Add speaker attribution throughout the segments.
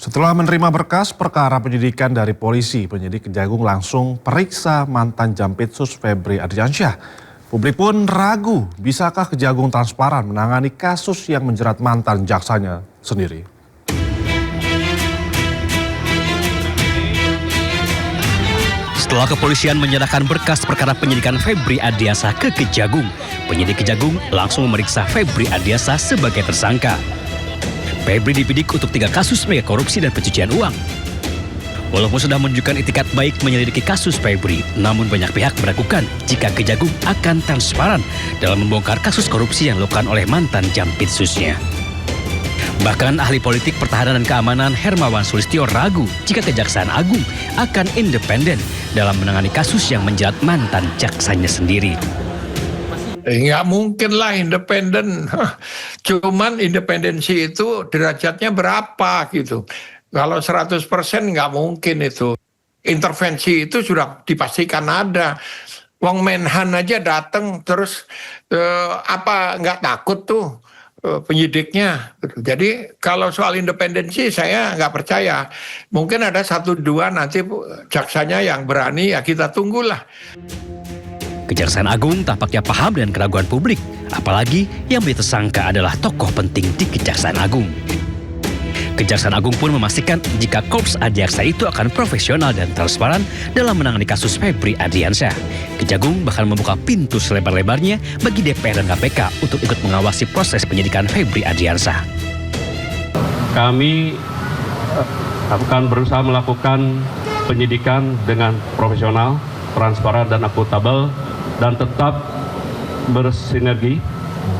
Speaker 1: Setelah menerima berkas perkara penyidikan dari polisi, penyidik Kejagung langsung periksa mantan Jampitsus Febri Adriansyah. Publik pun ragu, bisakah Kejagung transparan menangani kasus yang menjerat mantan jaksanya sendiri.
Speaker 2: Setelah kepolisian menyerahkan berkas perkara penyidikan Febri Adriansyah ke Kejagung, penyidik Kejagung langsung memeriksa Febri Adriansyah sebagai tersangka. Febri dibidik untuk 3 kasus mega korupsi dan pencucian uang. Walaupun sudah menunjukkan itikat baik menyelidiki kasus Febri, namun banyak pihak meragukan jika Kejagung akan transparan dalam membongkar kasus korupsi yang dilakukan oleh mantan Jampitsusnya. Bahkan ahli politik pertahanan dan keamanan Hermawan Sulistyo ragu jika Kejaksaan Agung akan independen dalam menangani kasus yang menjerat mantan jaksanya sendiri.
Speaker 3: Nggak mungkin lah independen. Cuman independensi itu derajatnya berapa gitu. Kalau 100% nggak mungkin itu. Intervensi itu sudah dipastikan ada. Wong Menhan aja datang terus nggak takut tuh penyidiknya. Jadi kalau soal independensi saya nggak percaya. Mungkin ada 1-2 nanti jaksanya yang berani, ya kita tunggulah.
Speaker 2: Kejaksaan Agung tampaknya paham dengan keraguan publik, apalagi yang menjadi tersangka adalah tokoh penting di Kejaksaan Agung. Kejaksaan Agung pun memastikan jika Korps Adiaksa itu akan profesional dan transparan dalam menangani kasus Febri Adriansyah. Kejagung bahkan membuka pintu selebar-lebarnya bagi DPR dan KPK untuk ikut mengawasi proses penyidikan Febri Adriansyah.
Speaker 4: Kami akan berusaha melakukan penyidikan dengan profesional, transparan dan akuntabel, dan tetap bersinergi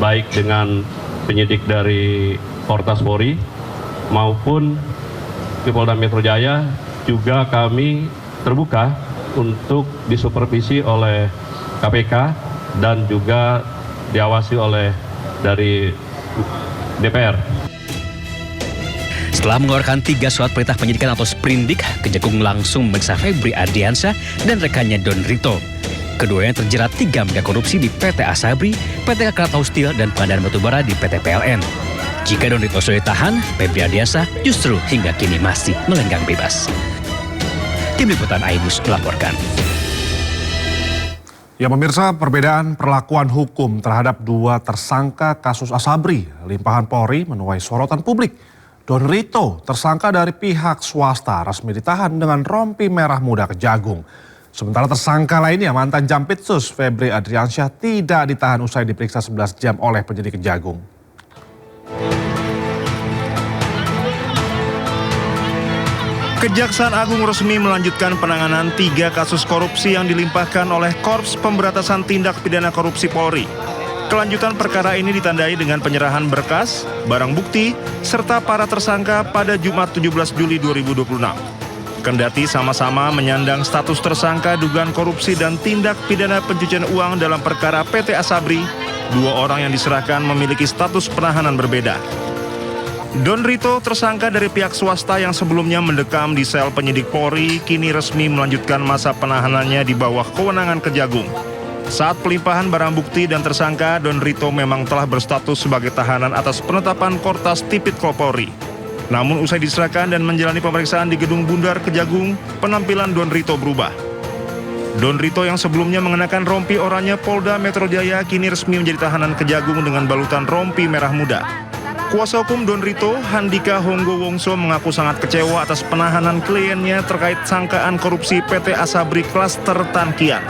Speaker 4: baik dengan penyidik dari Kortas Polri maupun di Polda Metro Jaya. Juga kami terbuka untuk disupervisi oleh KPK dan juga diawasi oleh dari DPR.
Speaker 2: Setelah mengeluarkan 3 surat perintah penyidikan atau sprindik, Kejagung langsung memeriksa Febri Adriansyah dan rekannya Don Rito. Keduanya terjerat 3 mega korupsi di PT Asabri, PT Krakatau Steel, dan pengadaan batubara di PT PLN. Jika Don Rito sudah ditahan, Febri Adriansyah justru hingga kini masih melenggang bebas. Tim Liputan iNews melaporkan.
Speaker 1: Ya pemirsa, perbedaan perlakuan hukum terhadap 2 tersangka kasus Asabri, limpahan Polri menuai sorotan publik. Don Rito, tersangka dari pihak swasta, resmi ditahan dengan rompi merah muda Kejagung. Sementara tersangka lainnya, mantan Jampitsus Febri Adriansyah, tidak ditahan usai diperiksa 11 jam oleh penyidik Kejagung.
Speaker 5: Kejaksaan Agung resmi melanjutkan penanganan 3 kasus korupsi yang dilimpahkan oleh Korps Pemberantasan Tindak Pidana Korupsi Polri. Kelanjutan perkara ini ditandai dengan penyerahan berkas, barang bukti, serta para tersangka pada Jumat 17 Juli 2026. Kendati sama-sama menyandang status tersangka dugaan korupsi dan tindak pidana pencucian uang dalam perkara PT Asabri, 2 orang yang diserahkan memiliki status penahanan berbeda. Don Rito, tersangka dari pihak swasta yang sebelumnya mendekam di sel penyidik Polri, kini resmi melanjutkan masa penahanannya di bawah kewenangan Kejagung. Saat pelimpahan barang bukti dan tersangka, Don Rito memang telah berstatus sebagai tahanan atas penetapan Kortas Tipikor Polri. Namun usai diserahkan dan menjalani pemeriksaan di Gedung Bundar Kejagung, penampilan Don Rito berubah. Don Rito yang sebelumnya mengenakan rompi oranye Polda Metro Jaya kini resmi menjadi tahanan Kejagung dengan balutan rompi merah muda. Kuasa hukum Don Rito, Handika Honggo Wongso, mengaku sangat kecewa atas penahanan kliennya terkait sangkaan korupsi PT Asabri Klaster Tankian.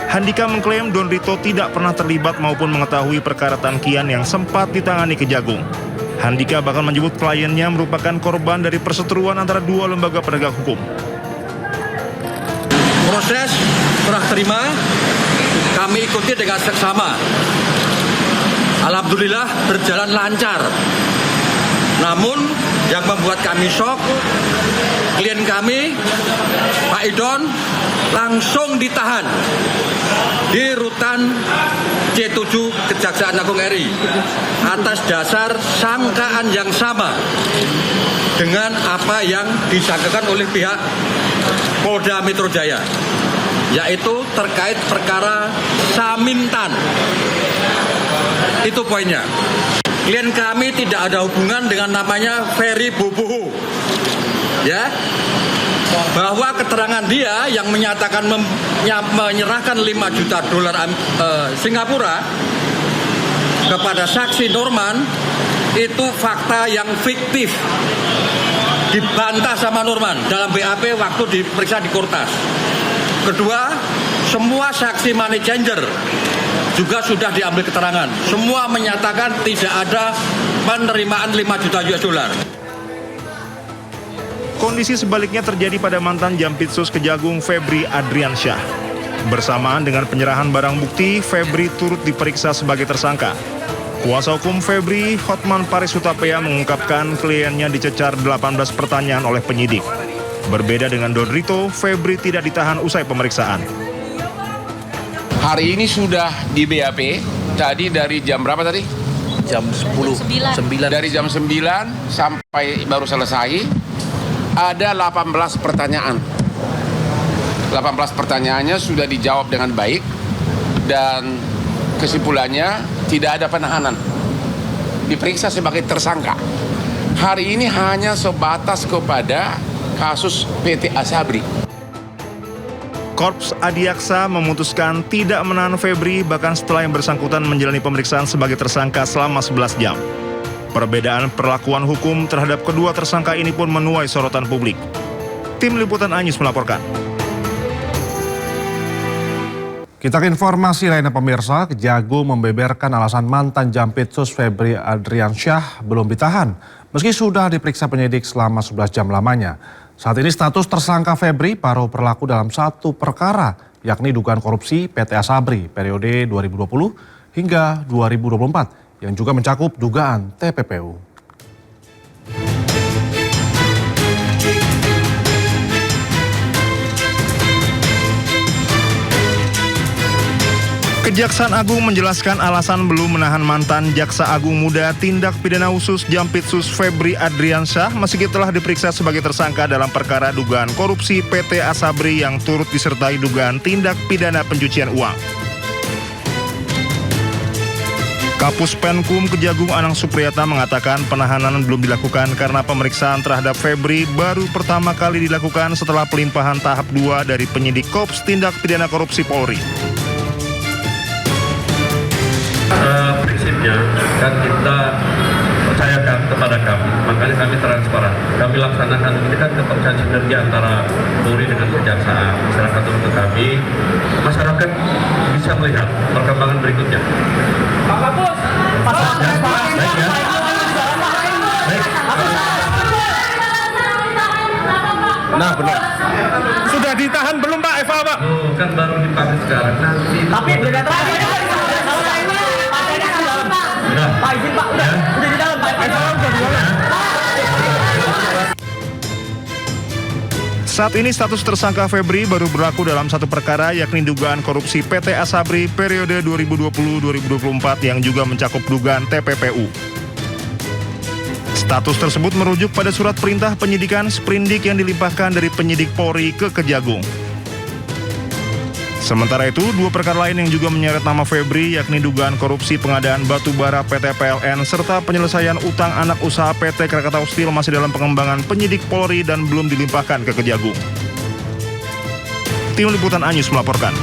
Speaker 5: Handika mengklaim Don Rito tidak pernah terlibat maupun mengetahui perkara Tankian yang sempat ditangani Kejagung. Handika bahkan menyebut kliennya merupakan korban dari perseteruan antara 2 lembaga penegak hukum.
Speaker 6: Proses serah terima kami ikuti dengan seksama. Alhamdulillah berjalan lancar. Namun yang membuat kami shock, klien kami, Pak Idon, langsung ditahan di rutan C7 Kejaksaan Agung RI atas dasar sangkaan yang sama dengan apa yang disangkakan oleh pihak Polda Metro Jaya, yaitu terkait perkara Samintan. Itu poinnya. Klien kami tidak ada hubungan dengan namanya Ferry Boboho. ya, bahwa keterangan dia yang menyatakan menyerahkan 5 juta dolar Singapura kepada saksi Norman itu fakta yang fiktif, dibantah sama Norman dalam BAP waktu diperiksa di Kortas. Kedua, semua saksi money changer juga sudah diambil keterangan. Semua menyatakan tidak ada penerimaan 5 juta US dollar.
Speaker 5: Kondisi sebaliknya terjadi pada mantan Jampitsus Kejagung Febri Adriansyah. Bersamaan dengan penyerahan barang bukti, Febri turut diperiksa sebagai tersangka. Kuasa hukum Febri, Hotman Paris Hutapea, mengungkapkan kliennya dicecar 18 pertanyaan oleh penyidik. Berbeda dengan Don Rito, Febri tidak ditahan usai pemeriksaan.
Speaker 7: Hari ini sudah di BAP, tadi dari jam berapa tadi?
Speaker 8: Jam 10. 9.
Speaker 7: Dari jam 9 sampai baru selesai, ada 18 pertanyaan. 18 pertanyaannya sudah dijawab dengan baik dan kesimpulannya tidak ada penahanan. Diperiksa sebagai tersangka. Hari ini hanya sebatas kepada kasus PT Asabri.
Speaker 5: Korps Adiaksa memutuskan tidak menahan Febri bahkan setelah yang bersangkutan menjalani pemeriksaan sebagai tersangka selama 11 jam. Perbedaan perlakuan hukum terhadap kedua tersangka ini pun menuai sorotan publik. Tim Liputan Anyus melaporkan.
Speaker 1: Kita ke informasi lainnya pemirsa, Kejagung membeberkan alasan mantan Jampitsus Febri Adriansyah belum ditahan meski sudah diperiksa penyidik selama 11 jam lamanya. Saat ini status tersangka Febri baru berlaku dalam satu perkara, yakni dugaan korupsi PT Asabri periode 2020 hingga 2024 yang juga mencakup dugaan TPPU.
Speaker 5: Kejaksaan Agung menjelaskan alasan belum menahan mantan Jaksa Agung Muda Tindak Pidana Khusus Jampitsus Febri Adriansyah meski telah diperiksa sebagai tersangka dalam perkara dugaan korupsi PT Asabri yang turut disertai dugaan tindak pidana pencucian uang. Kapus Penkum Kejagung Anang Supriyata mengatakan penahanan belum dilakukan karena pemeriksaan terhadap Febri baru pertama kali dilakukan setelah pelimpahan tahap 2 dari penyidik Kops Tindak Pidana Korupsi Polri.
Speaker 4: Prinsipnya kan kita percayakan kepada kami, makanya kami transparan. Kami laksanakan ini kan kepercayaan sinergi antara Polri dengan Kejaksaan. Masyarakat untuk kami, masyarakat bisa melihat perkembangan berikutnya. Pak Kapus,
Speaker 5: Nah benar. Sudah ditahan belum Pak Eva Pak?
Speaker 4: Oh, kan baru dipanggil sekarang nanti.
Speaker 8: Tapi beda terakhir. Pak izin Pak, udah di dalam Pak.
Speaker 5: Saat ini status tersangka Febri baru berlaku dalam satu perkara yakni dugaan korupsi PT Asabri periode 2020-2024 yang juga mencakup dugaan TPPU. Status tersebut merujuk pada surat perintah penyidikan sprindik yang dilimpahkan dari penyidik Polri ke Kejagung. Sementara itu, dua perkara lain yang juga menyeret nama Febri yakni dugaan korupsi pengadaan batu bara PT PLN serta penyelesaian utang anak usaha PT Krakatau Steel masih dalam pengembangan penyidik Polri dan belum dilimpahkan ke Kejagung. Tim Liputan Anyus melaporkan.